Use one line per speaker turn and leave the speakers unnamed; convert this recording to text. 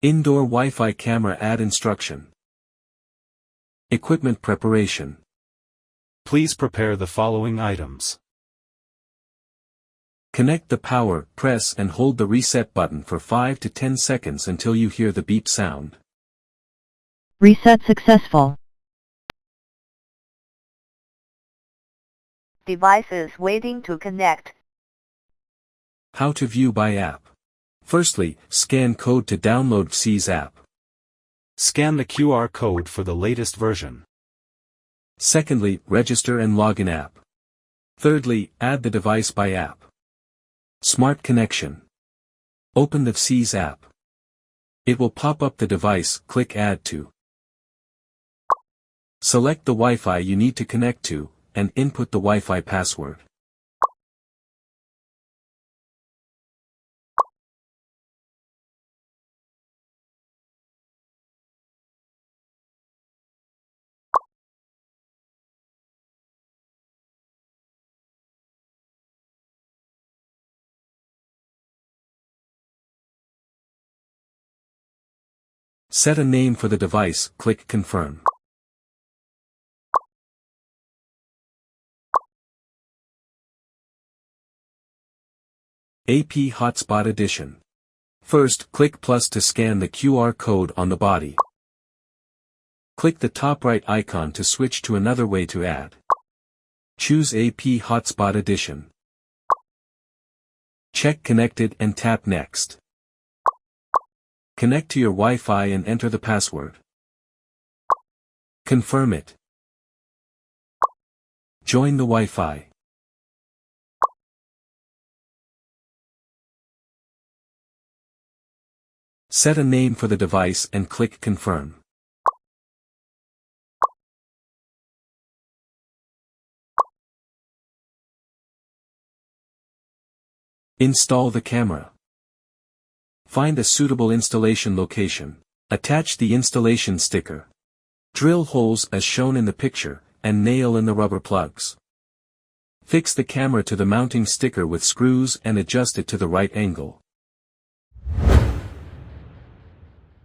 Indoor Wi-Fi camera ad instruction. Equipment preparation.
Please prepare the following items.
Connect the power, press and hold the reset button for 5 to 10 seconds until you hear the beep sound.
Reset successful.
Devices waiting to connect.
How to view by app. Firstly, scan code to download C's app.
Scan the QR code for the latest version.
Secondly, register and login app. Thirdly, add the device by app. Smart connection. Open the C's app. It will pop up the device, click Add to. Select the Wi-Fi you need to connect to, and input the Wi-Fi password. Set a name for the device, click Confirm. AP Hotspot Edition. First, click plus to scan the QR code on the body. Click the top right icon to switch to another way to add. Choose AP Hotspot Edition. Check Connected and tap Next. Connect to your Wi-Fi and enter the password. Confirm it. Join the Wi-Fi. Set a name for the device and click Confirm. Install the camera. Find a suitable installation location. Attach the installation sticker. Drill holes as shown in the picture, and nail in the rubber plugs. Fix the camera to the mounting sticker with screws and adjust it to the right angle.